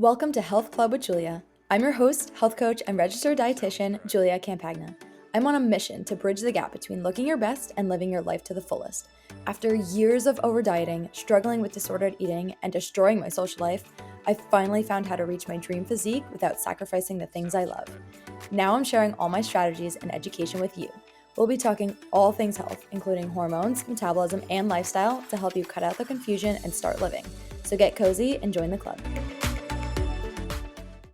Welcome to Health Club with Julia. I'm your host, health coach, and registered dietitian, Julia Campagna. I'm on a mission to bridge the gap between looking your best and living your life to the fullest. After years of over dieting, struggling with disordered eating, and destroying my social life, I finally found how to reach my dream physique without sacrificing the things I love. Now I'm sharing all my strategies and education with you. We'll be talking all things health, including hormones, metabolism, and lifestyle to help you cut out the confusion and start living. So get cozy and join the club.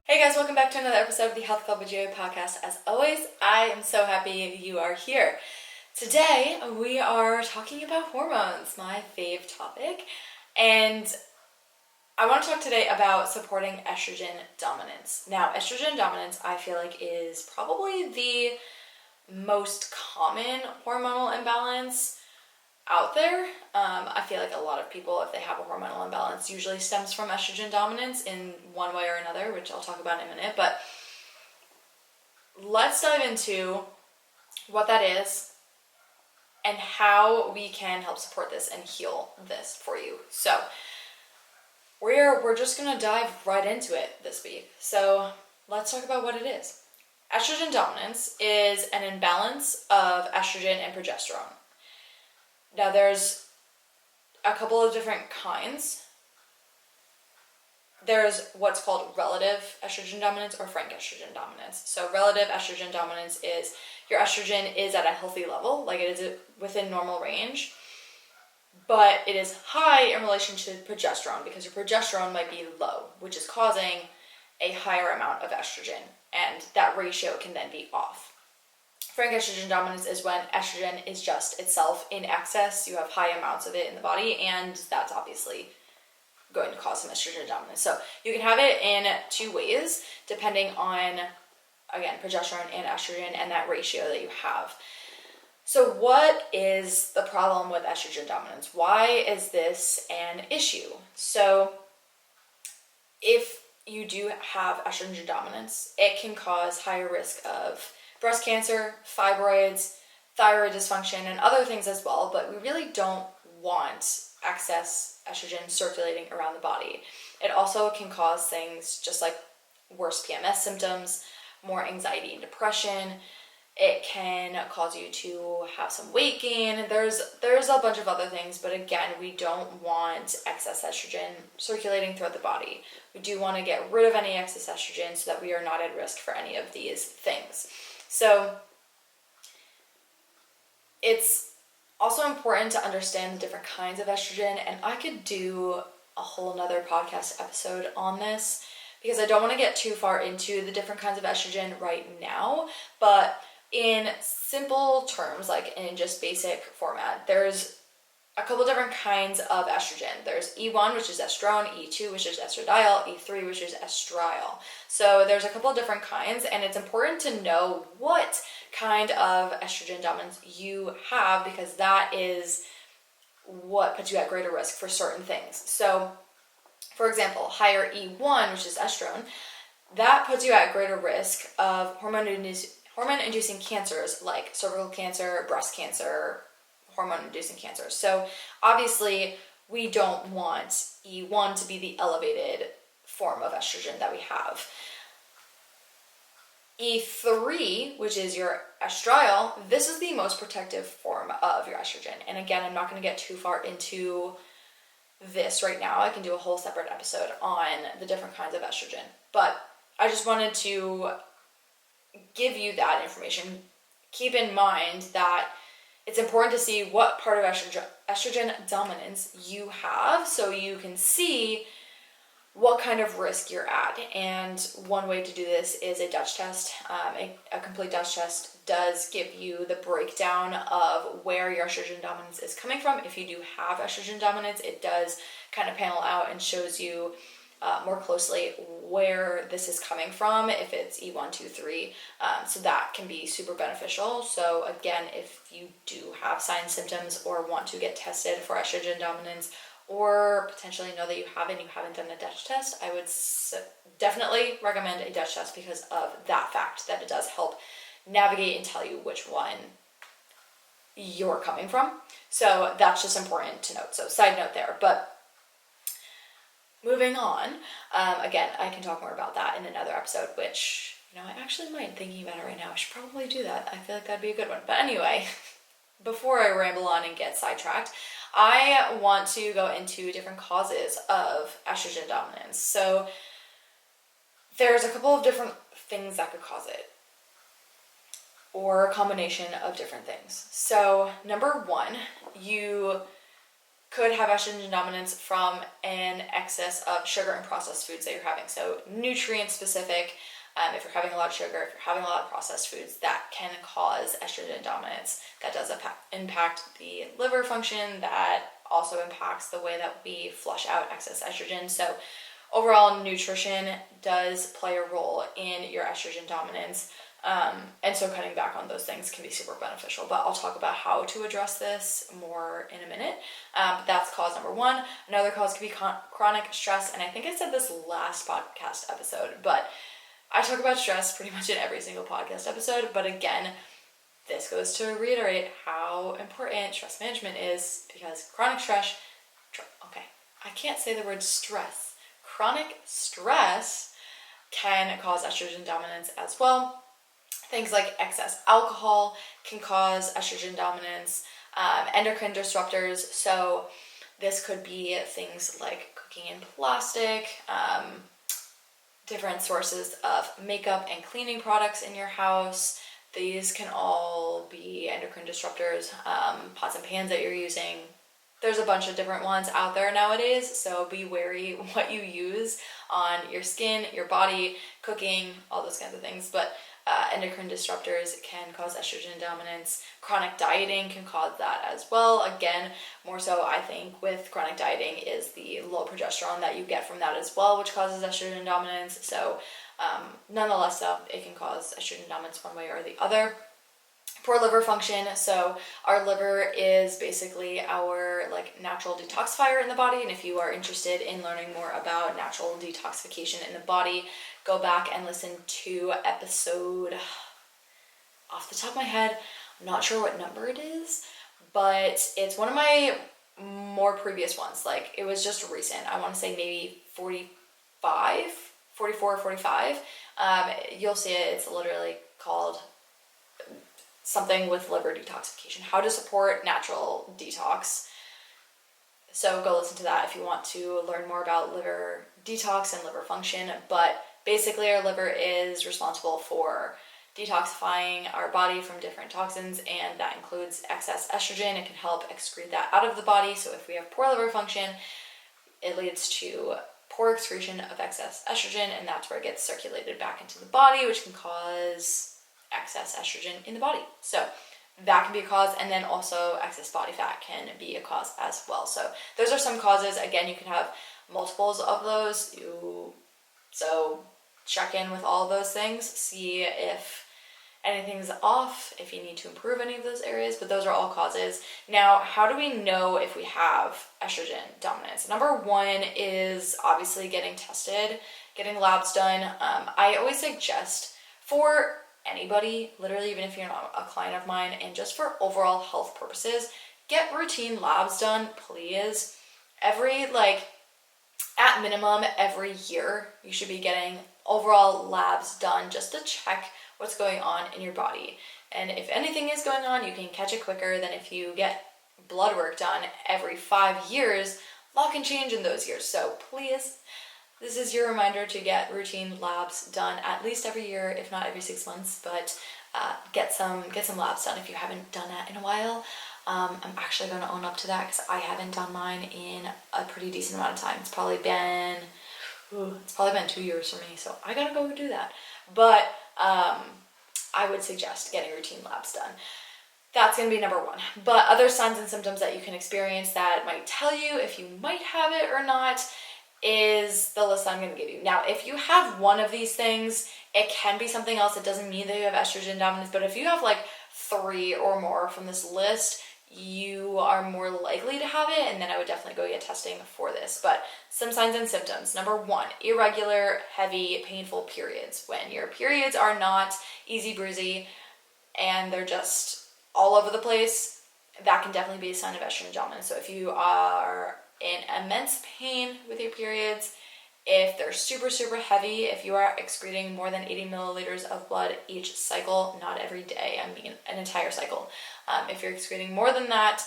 Hey guys, welcome back to another episode of the Health Club with Julia podcast. As always, I am so happy you are here. Today, we are talking about hormones, my fave topic, and I want to talk today about supporting estrogen dominance. Now, estrogen dominance, I feel like, is probably the most common hormonal imbalance out there. I feel like a lot of people, if they have a hormonal imbalance, usually stems from estrogen dominance in one way or another, which I'll talk about in a minute. But let's dive into what that is and how we can help support this and heal this for you. So we're just gonna dive right into it this week. So let's talk about what it is. Estrogen dominance is an imbalance of estrogen and progesterone. Now, there's a couple of different kinds. There's what's called relative estrogen dominance or frank estrogen dominance. So relative estrogen dominance is your estrogen is at a healthy level, like it is within normal range, but it is high in relation to progesterone because your progesterone might be low, which is causing a higher amount of estrogen, and that ratio can then be off. Frank estrogen dominance is when estrogen is just itself in excess. You have high amounts of it in the body, and that's obviously going to cause some estrogen dominance. So you can have it in two ways, depending on, again, progesterone and estrogen and that ratio that you have. So what is the problem with estrogen dominance? Why is this an issue? So if you do have estrogen dominance, it can cause higher risk of breast cancer, fibroids, thyroid dysfunction, and other things as well, but we really don't want excess estrogen circulating around the body. It also can cause things just like worse PMS symptoms, more anxiety and depression. It can cause you to have some weight gain. There's a bunch of other things, but again, we don't want excess estrogen circulating throughout the body. We do want to get rid of any excess estrogen so that we are not at risk for any of these things. So it's also important to understand the different kinds of estrogen, and I could do a whole nother podcast episode on this because I don't want to get too far into the different kinds of estrogen right now, but in simple terms, like in just basic format, there's a couple different kinds of estrogen. There's E1, which is estrone, E2, which is estradiol, E3, which is estriol. So there's a couple different kinds, and it's important to know what kind of estrogen dominance you have because that is what puts you at greater risk for certain things. So, for example, higher E1, which is estrone, that puts you at greater risk of hormone-inducing cancers like cervical cancer, breast cancer, hormone-inducing cancers. So obviously, we don't want E1 to be the elevated form of estrogen that we have. E3, which is your estriol, this is the most protective form of your estrogen. And again, I'm not going to get too far into this right now. I can do a whole separate episode on the different kinds of estrogen. But I just wanted to give you that information. Keep in mind that it's important to see what part of estrogen dominance you have so you can see what kind of risk you're at. And one way to do this is a Dutch test. A complete Dutch test does give you the breakdown of where your estrogen dominance is coming from. If you do have estrogen dominance, it does kind of panel out and shows you more closely where this is coming from, if it's E1, 2, 3. So that can be super beneficial. So again, if you do have signs, symptoms, or want to get tested for estrogen dominance, or potentially know that you haven't done a Dutch test, I would definitely recommend a Dutch test because of that fact, that it does help navigate and tell you which one you're coming from. So that's just important to note. So side note there. But moving on. Again, I can talk more about that in another episode, which, I actually might, thinking about it right now. I should probably do that. I feel like that'd be a good one. But anyway, before I ramble on and get sidetracked, I want to go into different causes of estrogen dominance. So there's a couple of different things that could cause it, or a combination of different things. So number one, you could have estrogen dominance from an excess of sugar and processed foods that you're having. So nutrient specific, if you're having a lot of sugar, if you're having a lot of processed foods, that can cause estrogen dominance. That does impact the liver function. That also impacts the way that we flush out excess estrogen. So overall, nutrition does play a role in your estrogen dominance. And so cutting back on those things can be super beneficial, but I'll talk about how to address this more in a minute. But that's cause number one. Another cause could be chronic stress. And I think I said this last podcast episode, but I talk about stress pretty much in every single podcast episode. But again, this goes to reiterate how important stress management is, because chronic stress, I can't say the word stress. Chronic stress can cause estrogen dominance as well. Things like excess alcohol can cause estrogen dominance, endocrine disruptors. So this could be things like cooking in plastic, different sources of makeup and cleaning products in your house. These can all be endocrine disruptors, pots and pans that you're using. There's a bunch of different ones out there nowadays, so be wary what you use on your skin, your body, cooking, all those kinds of things. But endocrine disruptors can cause estrogen dominance. Chronic dieting can cause that as well. Again, more so I think with chronic dieting is the low progesterone that you get from that as well, which causes estrogen dominance. So nonetheless, it can cause estrogen dominance one way or the other. Poor liver function. So our liver is basically our natural detoxifier in the body. And if you are interested in learning more about natural detoxification in the body, go back and listen to episode, off the top of my head, I'm not sure what number it is, but it's one of my more previous ones. It was just recent. I want to say maybe 44 or 45. You'll see it. It's literally called something with liver detoxification, how to support natural detox. So go listen to that if you want to learn more about liver detox and liver function. But basically our liver is responsible for detoxifying our body from different toxins, and that includes excess estrogen. It can help excrete that out of the body. So if we have poor liver function, it leads to poor excretion of excess estrogen, and that's where it gets circulated back into the body, which can cause excess estrogen in the body. So that can be a cause, and then also excess body fat can be a cause as well. So those are some causes. Again, you can have multiples of those. So check in with all of those things, see if anything's off, if you need to improve any of those areas, but those are all causes. Now, how do we know if we have estrogen dominance? Number one is obviously getting tested, getting labs done. I always suggest for anybody, literally even if you're not a client of mine, and just for overall health purposes, get routine labs done, please. At minimum every year, you should be getting overall labs done just to check what's going on in your body. And if anything is going on, you can catch it quicker than if you get blood work done every 5 years. A lot can change in those years. So please, this is your reminder to get routine labs done at least every year, if not every 6 months, but get some labs done if you haven't done that in a while. I'm actually going to own up to that because I haven't done mine in a pretty decent amount of time. It's probably been 2 years for me, so I gotta go do that. But I would suggest getting routine labs done. That's going to be number one. But other signs and symptoms that you can experience that might tell you if you might have it or not is the list I'm going to give you. Now, if you have one of these things, it can be something else. It doesn't mean that you have estrogen dominance, but if you have 3 or more from this list, you are more likely to have it, and then I would definitely go get testing for this. But some signs and symptoms. Number one, irregular, heavy, painful periods. When your periods are not easy breezy and they're just all over the place, that can definitely be a sign of estrogen dominance. So if you are in immense pain with your periods, if they're super, super heavy, if you are excreting more than 80 milliliters of blood each cycle, not every day, I mean an entire cycle. If you're excreting more than that,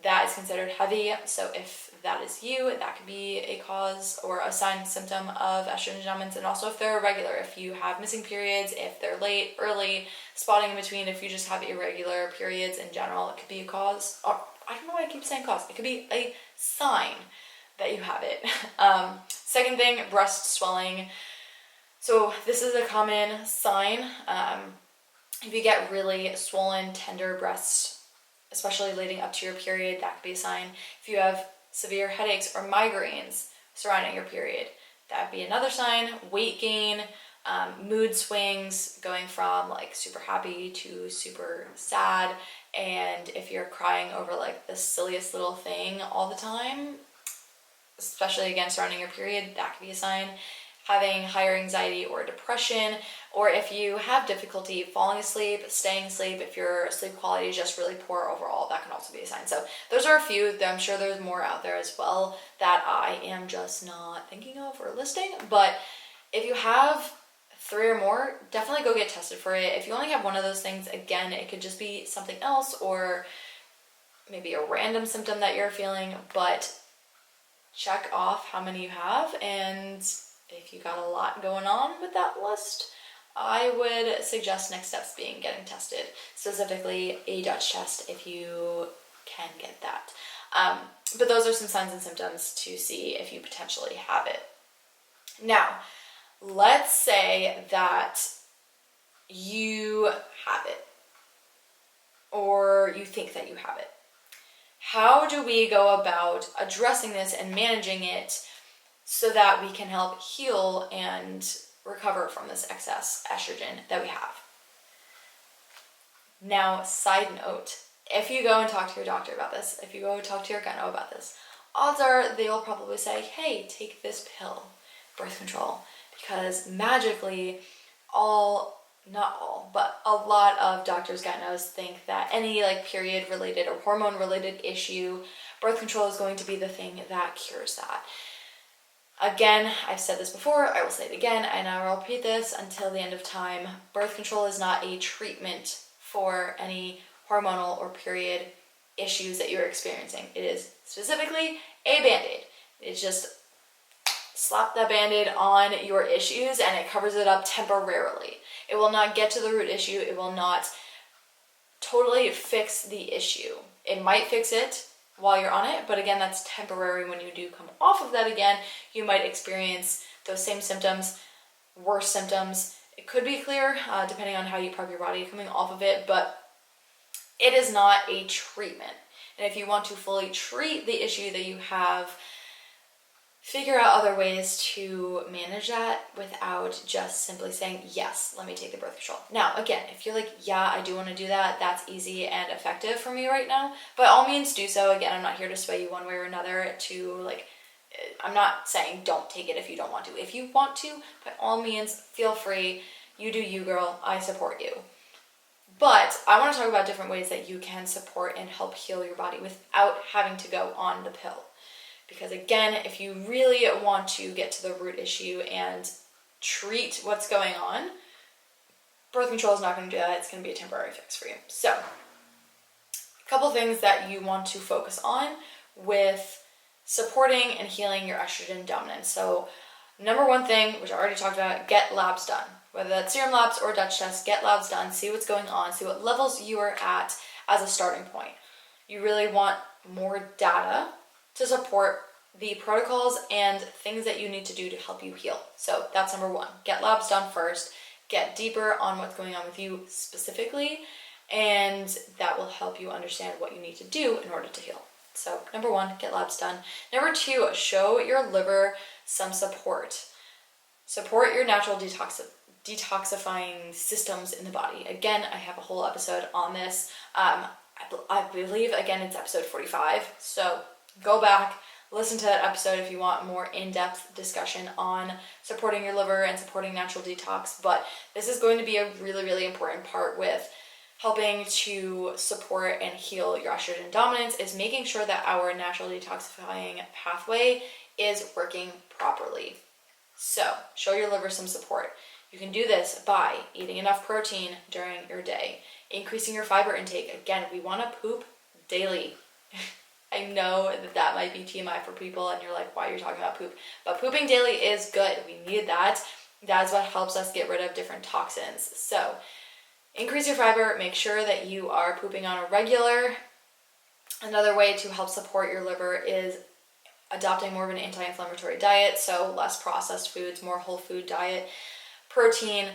that is considered heavy. So if that is you, that could be a cause or a sign, symptom of estrogen dominance. And also if they're irregular, if you have missing periods, if they're late, early, spotting in between, if you just have irregular periods in general, it could be a cause. Or, I don't know why I keep saying cause. It could be a sign that you have it. Second thing, breast swelling. So this is a common sign. If you get really swollen, tender breasts, especially leading up to your period, that could be a sign. If you have severe headaches or migraines surrounding your period, that would be another sign. Weight gain, mood swings, going from like super happy to super sad. And if you're crying over like the silliest little thing all the time, especially again surrounding your period, that could be a sign. Having higher anxiety or depression, or if you have difficulty falling asleep, staying asleep, if your sleep quality is just really poor overall, that can also be a sign. So those are a few. I'm sure there's more out there as well that I am just not thinking of or listing. But if you have 3 or more, definitely go get tested for it. If you only have one of those things, again, it could just be something else or maybe a random symptom that you're feeling, but check off how many you have, and if you got a lot going on with that list, I would suggest next steps being getting tested, specifically a Dutch test if you can get that. But those are some signs and symptoms to see if you potentially have it. Now, let's say that you have it, or you think that you have it. How do we go about addressing this and managing it so that we can help heal and recover from this excess estrogen that we have? Now, side note, if you go and talk to your doctor about this, if you go and talk to your gyno about this, odds are they'll probably say, hey, take this pill, birth control, because magically not all, but a lot of doctors, gynos think that any like period related or hormone related issue, birth control is going to be the thing that cures that. Again, I've said this before, I will say it again, and I will repeat this until the end of time. Birth control is not a treatment for any hormonal or period issues that you're experiencing. It is specifically a band-aid. It's just slap that band-aid on your issues and it covers it up temporarily. It will not get to the root issue. It will not totally fix the issue. It might fix it while you're on it, but again, that's temporary. When you do come off of that again, you might experience those same symptoms, worse symptoms. It could be clear, depending on how you prep your body coming off of it, but it is not a treatment. And if you want to fully treat the issue that you have, figure out other ways to manage that without just simply saying, yes, let me take the birth control. Now, again, if you're like, yeah, I do want to do that, that's easy and effective for me right now, by all means do so. Again, I'm not here to sway you one way or another I'm not saying don't take it if you don't want to. If you want to, by all means, feel free. You do you, girl. I support you. But I want to talk about different ways that you can support and help heal your body without having to go on the pill. Because again, if you really want to get to the root issue and treat what's going on, birth control is not going to do that. It's going to be a temporary fix for you. So, a couple things that you want to focus on with supporting and healing your estrogen dominance. So, number one thing, which I already talked about, get labs done. Whether that's serum labs or Dutch tests, get labs done, see what's going on, see what levels you are at as a starting point. You really want more data to support the protocols and things that you need to do to help you heal. So that's number one. Get labs done first, get deeper on what's going on with you specifically, and that will help you understand what you need to do in order to heal. So number one, get labs done. Number two, show your liver some support. Support your natural detoxifying systems in the body. Again, I have a whole episode on this. I believe, again, it's episode 45. So go back, listen to that episode if you want more in-depth discussion on supporting your liver and supporting natural detox. But this is going to be a really, really important part with helping to support and heal your estrogen dominance is making sure that our natural detoxifying pathway is working properly. So show your liver some support. You can do this by eating enough protein during your day, increasing your fiber intake. Again, we want to poop daily. I know that might be TMI for people and you're like, why are you talking about poop? But pooping daily is good. We need that. That's what helps us get rid of different toxins. So increase your fiber, make sure that you are pooping on a regular. Another way to help support your liver is adopting more of an anti-inflammatory diet, so less processed foods, more whole food diet, protein,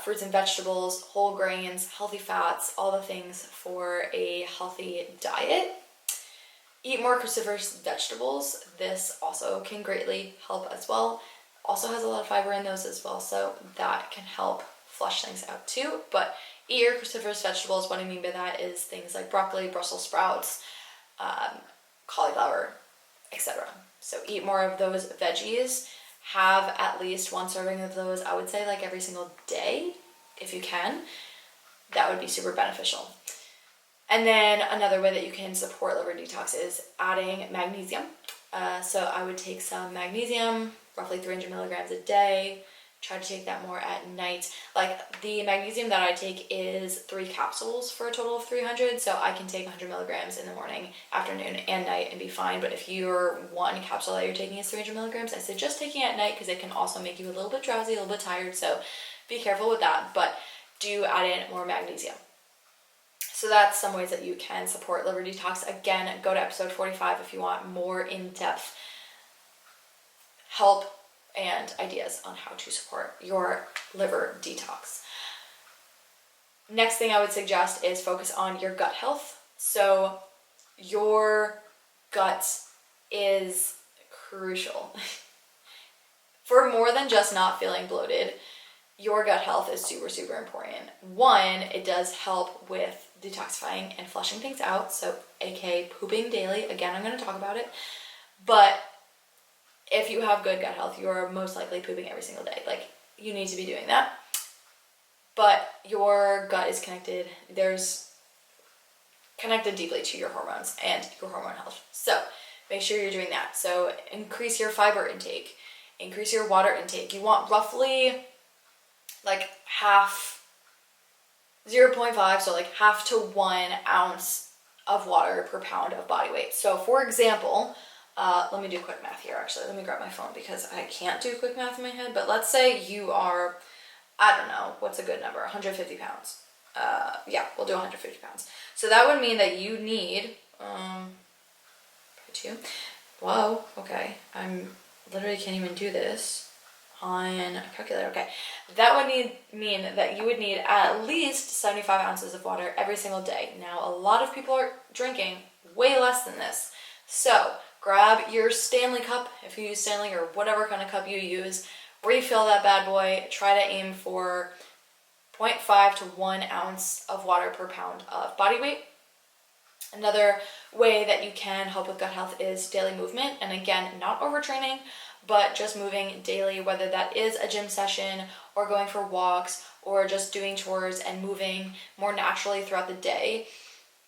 fruits and vegetables, whole grains, healthy fats, all the things for a healthy diet. Eat more cruciferous vegetables. This also can greatly help as well. Also has a lot of fiber in those as well, so that can help flush things out too. But eat your cruciferous vegetables. What I mean by that is things like broccoli, Brussels sprouts, cauliflower, etc. So eat more of those veggies. Have at least one serving of those, I would say like every single day, if you can. That would be super beneficial. And then another way that you can support liver detox is adding magnesium. So I would take some magnesium, roughly 300 milligrams a day. Try to take that more at night. Like the magnesium that I take is 3 capsules for a total of 300. So I can take 100 milligrams in the morning, afternoon, and night and be fine. But if your one capsule that you're taking is 300 milligrams, I suggest taking it at night because it can also make you a little bit drowsy, a little bit tired. So be careful with that, but do add in more magnesium. So that's some ways that you can support liver detox. Again, go to episode 45 if you want more in-depth help and ideas on how to support your liver detox. Next thing I would suggest is focus on your gut health. So your gut is crucial. For more than just not feeling bloated, your gut health is super, super important. One, it does help with detoxifying and flushing things out, so aka pooping daily. Again, I'm going to talk about it. But if you have good gut health, you're most likely pooping every single day. Like, you need to be doing that. But your gut is connected. There's connected deeply to your hormones and your hormone health. So make sure you're doing that. So increase your fiber intake. Increase your water intake. You want roughly like half, 0.5, so like half to 1 ounce of water per pound of body weight. So for example, let me do quick math here actually. Let me grab my phone because I can't do quick math in my head. But let's say you are, I don't know, what's a good number? 150 pounds. Yeah, we'll do 150 pounds. So that would mean that you need, whoa, okay. I'm literally can't even do this on a calculator. Okay, that would mean that you would need at least 75 ounces of water every single day. Now, a lot of people are drinking way less than this. So grab your Stanley cup, if you use Stanley or whatever kind of cup you use, refill that bad boy. Try to aim for 0.5 to 1 ounce of water per pound of body weight. Another way that you can help with gut health is daily movement. And again, not overtraining, but just moving daily, whether that is a gym session or going for walks or just doing chores and moving more naturally throughout the day.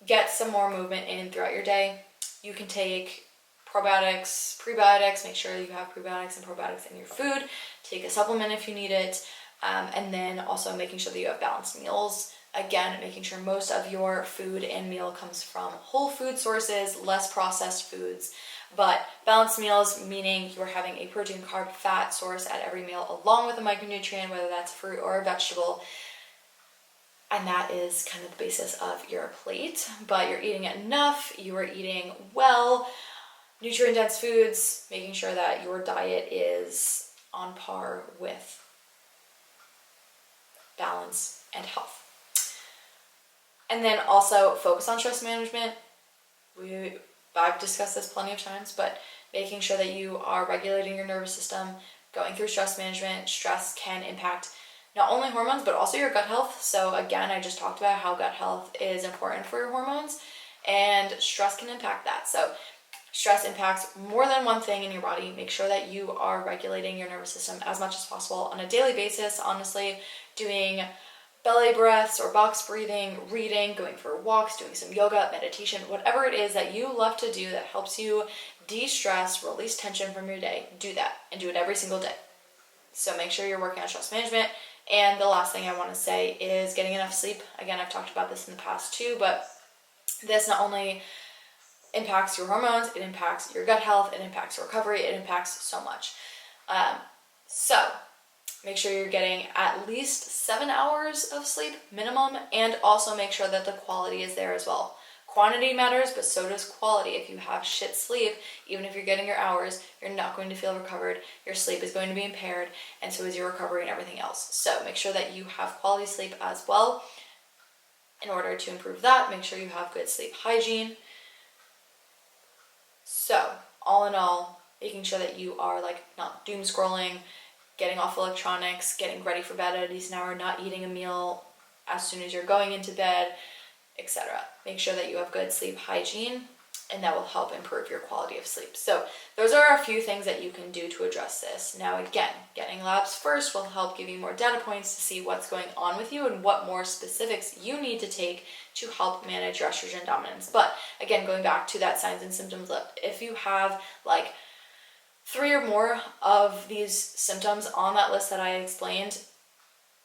Get some more movement in throughout your day. You can take probiotics, prebiotics, make sure you have prebiotics and probiotics in your food. Take a supplement if you need it. And then also making sure that you have balanced meals. Again, making sure most of your food and meal comes from whole food sources, less processed foods. But balanced meals, meaning you're having a protein, carb, fat source at every meal along with a micronutrient, whether that's fruit or a vegetable. And that is kind of the basis of your plate. But you're eating enough, you are eating well, nutrient-dense foods, making sure that your diet is on par with balance and health. And then also focus on stress management. I've discussed this plenty of times, but making sure that you are regulating your nervous system, going through stress management. Stress can impact not only hormones, but also your gut health. So again, I just talked about how gut health is important for your hormones, and stress can impact that. So stress impacts more than one thing in your body. Make sure that you are regulating your nervous system as much as possible on a daily basis. Honestly, doing belly breaths or box breathing, reading, going for walks, doing some yoga, meditation, whatever it is that you love to do that helps you de-stress, release tension from your day, do that and do it every single day. So make sure you're working on stress management. And the last thing I want to say is getting enough sleep. Again, I've talked about this in the past too, but this not only impacts your hormones, it impacts your gut health, it impacts recovery, it impacts so much. So make sure you're getting at least 7 hours of sleep minimum, and also make sure that the quality is there as well. Quantity matters, but so does quality. If you have shit sleep, even if you're getting your hours, you're not going to feel recovered. Your sleep is going to be impaired, and so is your recovery and everything else. So make sure that you have quality sleep as well. In order to improve that, make sure you have good sleep hygiene. So all in all, making sure that you are not doom scrolling, getting off electronics, getting ready for bed at a decent hour, not eating a meal as soon as you're going into bed, etc. Make sure that you have good sleep hygiene, and that will help improve your quality of sleep. So those are a few things that you can do to address this. Now again, getting labs first will help give you more data points to see what's going on with you and what more specifics you need to take to help manage your estrogen dominance. But again, going back to that signs and symptoms list, if you have 3 or more of these symptoms on that list that I explained,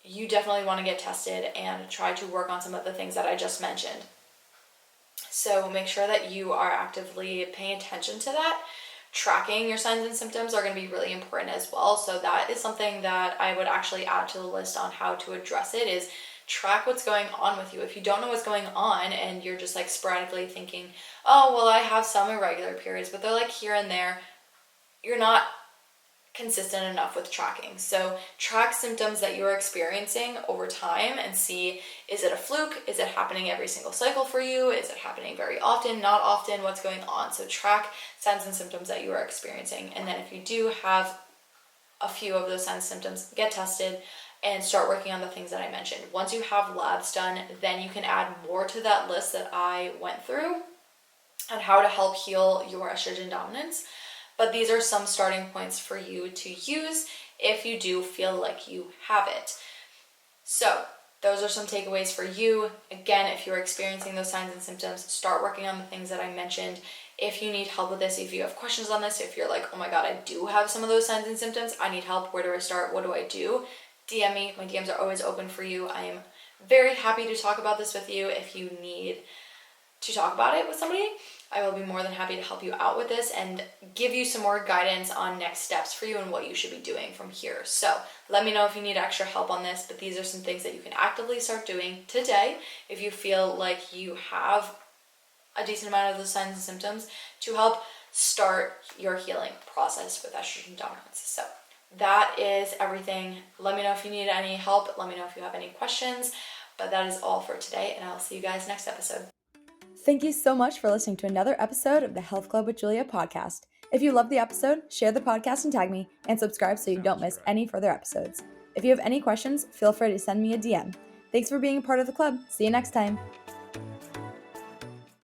you definitely want to get tested and try to work on some of the things that I just mentioned. So make sure that you are actively paying attention to that. Tracking your signs and symptoms are going to be really important as well. So that is something that I would actually add to the list on how to address it, is track what's going on with you. If you don't know what's going on and you're just sporadically thinking, oh, well, I have some irregular periods, but they're here and there, you're not consistent enough with tracking. So track symptoms that you're experiencing over time and see, is it a fluke? Is it happening every single cycle for you? Is it happening very often, not often? What's going on? So track signs and symptoms that you are experiencing. And then if you do have a few of those signs and symptoms, get tested and start working on the things that I mentioned. Once you have labs done, then you can add more to that list that I went through on how to help heal your estrogen dominance. But these are some starting points for you to use if you do feel like you have it. So those are some takeaways for you. Again, if you're experiencing those signs and symptoms, start working on the things that I mentioned. If you need help with this, if you have questions on this, if you're oh my God, I do have some of those signs and symptoms, I need help, where do I start, what do I do? DM me. My DMs are always open for you. I am very happy to talk about this with you. If you need to talk about it with somebody, I will be more than happy to help you out with this and give you some more guidance on next steps for you and what you should be doing from here. So let me know if you need extra help on this, but these are some things that you can actively start doing today if you feel like you have a decent amount of those signs and symptoms to help start your healing process with estrogen dominance. So that is everything. Let me know if you need any help. Let me know if you have any questions, but that is all for today, and I'll see you guys next episode. Thank you so much for listening to another episode of the Health Club with Julia podcast. If you loved the episode, share the podcast and tag me, and subscribe so you don't miss any further episodes. If you have any questions, feel free to send me a DM. Thanks for being a part of the club. See you next time.